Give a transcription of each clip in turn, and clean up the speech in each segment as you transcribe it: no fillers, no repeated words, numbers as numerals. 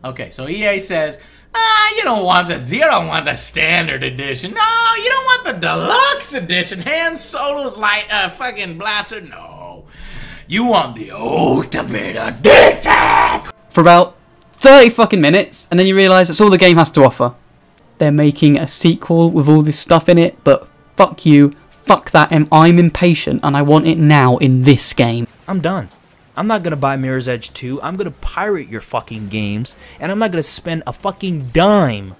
Okay, so EA says, you don't want the standard edition. No, you don't want the deluxe edition. Han Solo's like a fucking blaster. No, you want the ultimate edition. For about 30 fucking minutes, and then you realise that's all the game has to offer. They're making a sequel with all this stuff in it, but fuck you, fuck that, and I'm impatient, and I want it now in this game. I'm done. I'm not gonna buy Mirror's Edge 2, I'm gonna pirate your fucking games, and I'm not gonna spend a fucking dime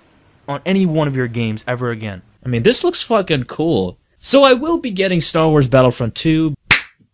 on any one of your games ever again. I mean, this looks fucking cool. So I will be getting Star Wars Battlefront 2.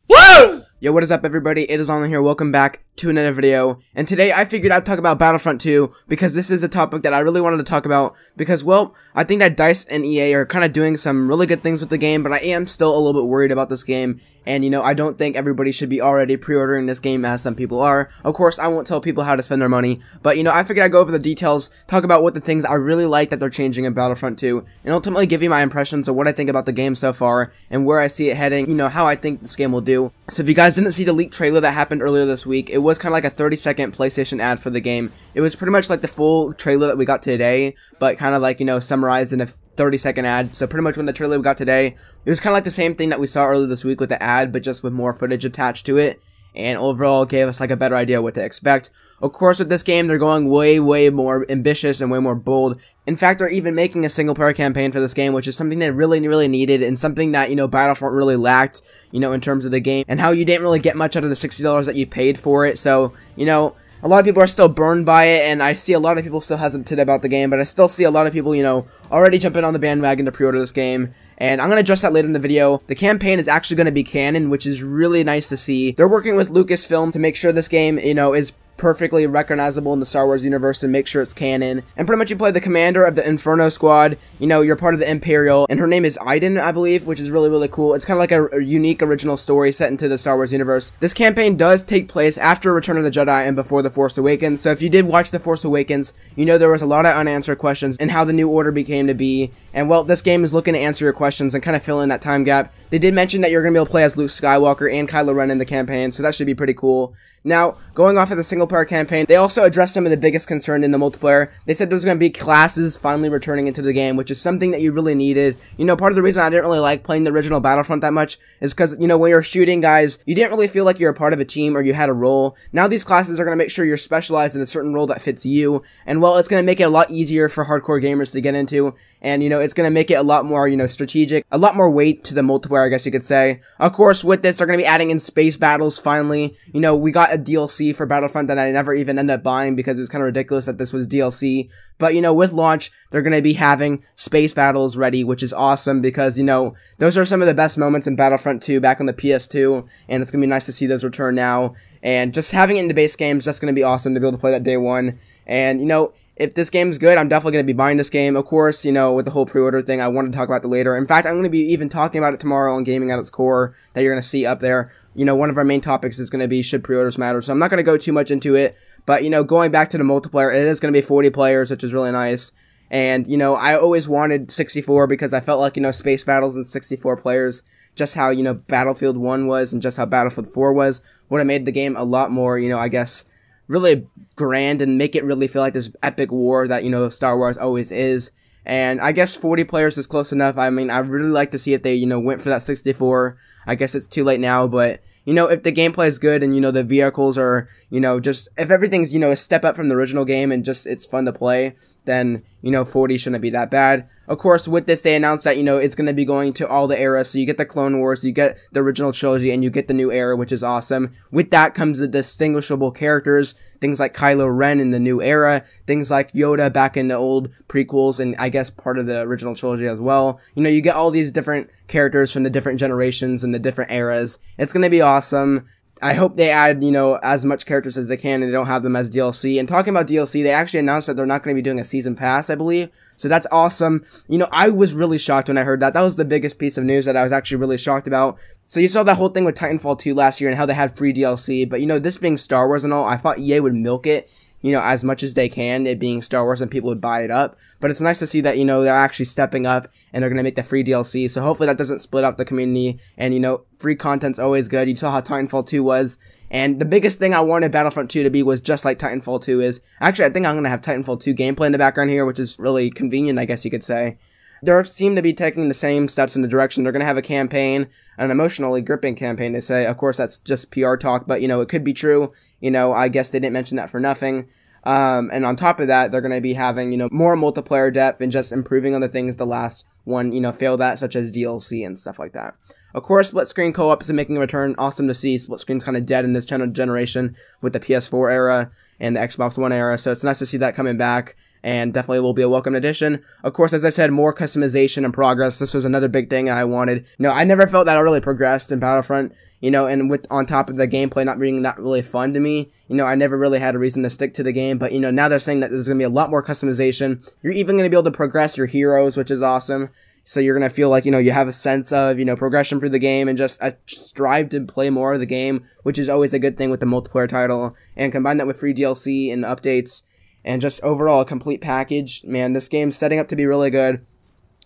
Woo! Yo, what is up everybody? It is Online here, welcome back to another video, and today I figured I'd talk about Battlefront 2 because this is a topic that I really wanted to talk about because, well, I think that DICE and EA are kind of doing some really good things with the game, but I am still a little bit worried about this game, and you know, I don't think everybody should be already pre-ordering this game as some people are. Of course, I won't tell people how to spend their money, but you know, I figured I'd go over the details, talk about what the things I really like that they're changing in Battlefront 2, and ultimately give you my impressions of what I think about the game so far, and where I see it heading, you know, how I think this game will do. So if you guys didn't see the leaked trailer that happened earlier this week, it was kind of like a 30-second PlayStation ad for the game. It was pretty much like the full trailer that we got today, but kind of like, you know, summarized in a 30-second ad. So pretty much when the trailer we got today, it was kind of like the same thing that we saw earlier this week with the ad, but just with more footage attached to it, and overall gave us like a better idea what to expect. Of course, with this game, they're going way more ambitious and way more bold. In fact, they're even making a single-player campaign for this game, which is something they really needed, and something that, you know, Battlefront really lacked, you know, in terms of the game, and how you didn't really get much out of the $60 that you paid for it. So, you know, a lot of people are still burned by it, and I see a lot of people still hesitant about the game, but I still see a lot of people, you know, already jumping on the bandwagon to pre-order this game, and I'm going to address that later in the video. The campaign is actually going to be canon, which is really nice to see. They're working with Lucasfilm to make sure this game, you know, is perfectly recognizable in the Star Wars universe and make sure it's canon. And pretty much you play the commander of the Inferno Squad, you know, you're part of the Imperial, and her name is Iden, I believe, which is really cool. It's kind of like a unique original story set into the Star Wars universe. This campaign does take place after Return of the Jedi and before The Force Awakens, so if you did watch The Force Awakens, you know there was a lot of unanswered questions and how the New Order became to be, and well, this game is looking to answer your questions and kind of fill in that time gap. They did mention that you're going to be able to play as Luke Skywalker and Kylo Ren in the campaign, so that should be pretty cool. Now, going off of the single-player campaign, they also addressed some of the biggest concern in the multiplayer. They said there's going to be classes finally returning into the game, which is something that you really needed. You know, part of the reason I didn't really like playing the original Battlefront that much is because, you know, when you're shooting guys, you didn't really feel like you're a part of a team or you had a role. Now these classes are going to make sure you're specialized in a certain role that fits you, and well, it's going to make it a lot easier for hardcore gamers to get into, and, you know, it's going to make it a lot more, you know, strategic, a lot more weight to the multiplayer, I guess you could say. Of course, with this, they're going to be adding in space battles finally. You know, we got a DLC for Battlefront that I never even ended up buying because it was kind of ridiculous that this was DLC. But, you know, with launch, they're going to be having space battles ready, which is awesome because, you know, those are some of the best moments in Battlefront 2 back on the PS2, and it's going to be nice to see those return now. And just having it in the base game is just going to be awesome to be able to play that day one. And, you know, if this game's good, I'm definitely going to be buying this game. Of course, you know, with the whole pre-order thing, I wanted to talk about that later. In fact, I'm going to be even talking about it tomorrow on Gaming at its Core that you're going to see up there. You know, one of our main topics is going to be should pre-orders matter, so I'm not going to go too much into it. But, you know, going back to the multiplayer, it is going to be 40 players, which is really nice. And, you know, I always wanted 64 because I felt like, you know, space battles and 64 players, just how, you know, Battlefield 1 was and just how Battlefield 4 was, would have made the game a lot more, you know, I guess, really grand and make it really feel like this epic war that, you know, Star Wars always is. And I guess 40 players is close enough. I mean, I'd really like to see if they, you know, went for that 64. I guess it's too late now, but, you know, if the gameplay is good and, you know, the vehicles are, you know, just, if everything's, you know, a step up from the original game and just, it's fun to play, then, you know, 40 shouldn't be that bad. Of course, with this, they announced that, you know, it's going to be going to all the eras, so you get the Clone Wars, you get the original trilogy, and you get the new era, which is awesome. With that comes the distinguishable characters, things like Kylo Ren in the new era, things like Yoda back in the old prequels, and I guess part of the original trilogy as well. You know, you get all these different characters from the different generations and the different eras. It's going to be awesome. I hope they add, you know, as much characters as they can and they don't have them as DLC. And talking about DLC, they actually announced that they're not going to be doing a season pass, I believe. So that's awesome. You know, I was really shocked when I heard that. That was the biggest piece of news that I was actually really shocked about. So you saw that whole thing with Titanfall 2 last year and how they had free DLC. But, you know, this being Star Wars and all, I thought EA would milk it. you know, as much as they can, it being Star Wars, and people would buy it up. But it's nice to see that, you know, they're actually stepping up and they're going to make the free DLC. So hopefully that doesn't split up the community. And, you know, free content's always good. You saw how Titanfall 2 was. And the biggest thing I wanted Battlefront 2 to be was just like Titanfall 2 is. Actually, I think I'm going to have Titanfall 2 gameplay in the background here, which is really convenient, I guess you could say. They seem to be taking the same steps in the direction. They're going to have a campaign, an emotionally gripping campaign, they say. Of course, that's just PR talk, but, you know, it could be true. You know, I guess they didn't mention that for nothing. And on top of that, they're going to be having, you know, more multiplayer depth and just improving on the things the last one, you know, failed at, such as DLC and stuff like that. Of course, split screen co-op is making a return. Awesome to see. Split screen's kind of dead in this generation with the PS4 era and the Xbox One era, so it's nice to see that coming back. And definitely will be a welcome addition. Of course, as I said, more customization and progress. This was another big thing I wanted. You know, I never felt that I really progressed in Battlefront, you know, and with on top of the gameplay not being that really fun to me, you know, I never really had a reason to stick to the game. But, you know, now they're saying that there's going to be a lot more customization. You're even going to be able to progress your heroes, which is awesome. So you're going to feel like, you know, you have a sense of, you know, progression through the game and just a strive to play more of the game, which is always a good thing with the multiplayer title. And combine that with free DLC and updates. And just overall a complete package. Man, this game's setting up to be really good.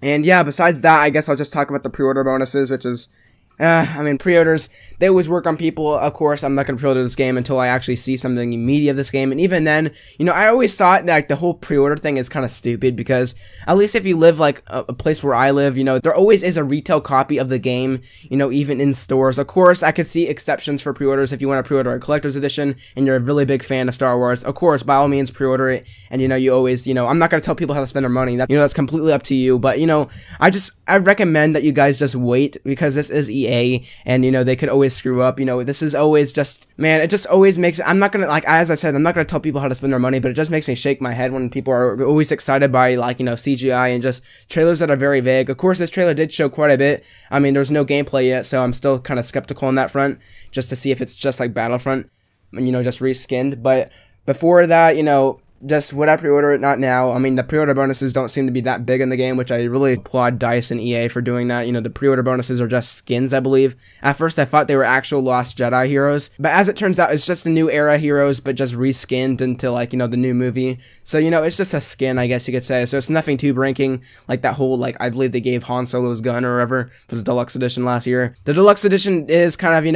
And yeah, besides that, I guess I'll just talk about the pre-order bonuses, which is, I mean, pre-orders, they always work on people. Of course, I'm not going to pre-order this game until I actually see something in media of this game. And even then, you know, I always thought that like, the whole pre-order thing is kind of stupid because at least if you live like a place where I live, you know, there always is a retail copy of the game, you know, even in stores. Of course, I could see exceptions for pre-orders if you want to pre-order a collector's edition and you're a really big fan of Star Wars. Of course, by all means, pre-order it. And, you know, you always, you know, I'm not going to tell people how to spend their money. That, you know, that's completely up to you. But, you know, I recommend that you guys just wait because this is EA and, you know, they could always screw up. You know, this is always just, man, it just always makes, I'm not gonna, like, as I said, I'm not gonna tell people how to spend their money, but it just makes me shake my head when people are always excited by, like, you know, CGI and just trailers that are very vague. Of course, this trailer did show quite a bit. I mean, there's no gameplay yet, so I'm still kind of skeptical on that front, just to see if it's just like Battlefront, you know, just reskinned. But before that, you know, just would I pre-order it? Not now. I mean, the pre-order bonuses don't seem to be that big in the game, which I really applaud DICE and EA for doing that. You know, the pre-order bonuses are just skins, I believe. At first, I thought they were actual Lost Jedi heroes, but as it turns out, it's just the new era heroes, but just reskinned into, like, you know, the new movie. So, you know, it's just a skin, I guess you could say. So it's nothing too breaking, like that whole, like, I believe they gave Han Solo's gun or whatever for the Deluxe Edition last year. The Deluxe Edition is kind of, you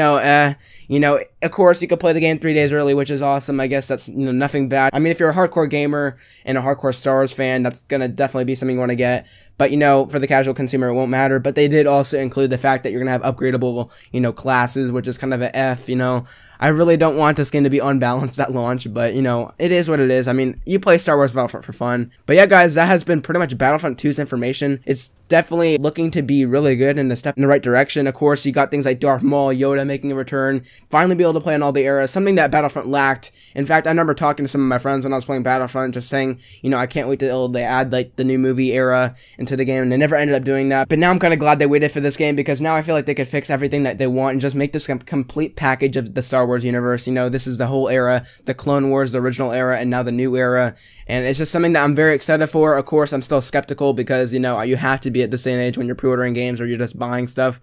know, of course, you could play the game 3 days early, which is awesome. I guess that's, you know, nothing bad. I mean, if you're a hardcore gamer and a hardcore Star Wars fan, that's gonna definitely be something you want to get. But, you know, for the casual consumer, it won't matter. But they did also include the fact that you're gonna have upgradable, you know, classes, which is kind of an F, you know. I really don't want this game to be unbalanced at launch, but, you know, it is what it is. I mean, you play Star Wars Battlefront for fun. But yeah, guys, that has been pretty much Battlefront 2's information. It's definitely looking to be really good and a step in the right direction. Of course, you got things like Darth Maul, Yoda making a return, finally be able to play on all the eras, something that Battlefront lacked. In fact, I remember talking to some of my friends when I was playing Battlefront, just saying, you know, I can't wait till they add, like, the new movie era into the game, and they never ended up doing that. But now I'm kind of glad they waited for this game, because now I feel like they could fix everything that they want and just make this a complete package of the Star Wars universe. You know, this is the whole era, the Clone Wars, the original era, and now the new era, and it's just something that I'm very excited for. Of course, I'm still skeptical because, you know, you have to be at this day and age when you're pre-ordering games or you're just buying stuff.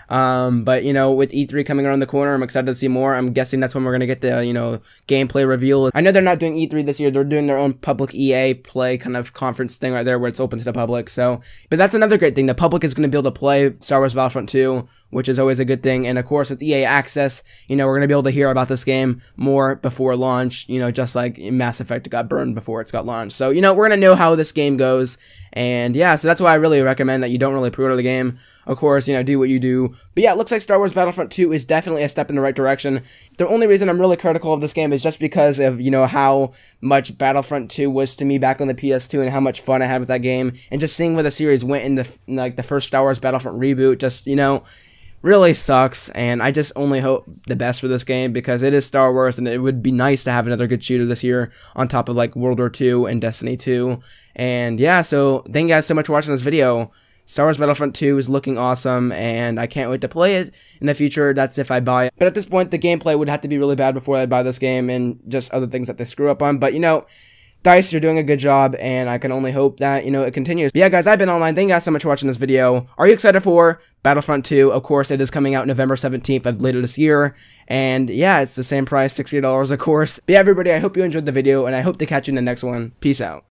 But, you know, with E3 coming around the corner, I'm excited to see more. I'm guessing that's when we're going to get the, you know, gameplay reveal. I know they're not doing E3 this year. They're doing their own public EA Play kind of conference thing right there where it's open to the public. So, but that's another great thing. The public is going to be able to play Star Wars Battlefront 2, which is always a good thing. And of course, with EA Access, you know, we're going to be able to hear about this game more before launch, you know, just like Mass Effect got burned before it's got launched. So, you know, we're going to know how this game goes. And yeah, so that's why I really recommend that you don't really pre-order the game. Of course, you know, do what you do. But yeah, it looks like Star Wars Battlefront 2 is definitely a step in the right direction. The only reason I'm really critical of this game is just because of, you know, how much Battlefront 2 was to me back on the PS2 and how much fun I had with that game. And just seeing where the series went in the first Star Wars Battlefront reboot, just, you know, really sucks. And I just only hope the best for this game because it is Star Wars and it would be nice to have another good shooter this year on top of like World War II and Destiny 2. And yeah, so thank you guys so much for watching this video. Star Wars Battlefront 2 is looking awesome, and I can't wait to play it in the future. That's if I buy it. But at this point, the gameplay would have to be really bad before I buy this game, and just other things that they screw up on. But, you know, DICE, you're doing a good job, and I can only hope that, you know, it continues. But yeah, guys, I've been Online. Thank you guys so much for watching this video. Are you excited for Battlefront 2? Of course, it is coming out November 17th of later this year. And yeah, it's the same price, $60, of course. But yeah, everybody, I hope you enjoyed the video, and I hope to catch you in the next one. Peace out.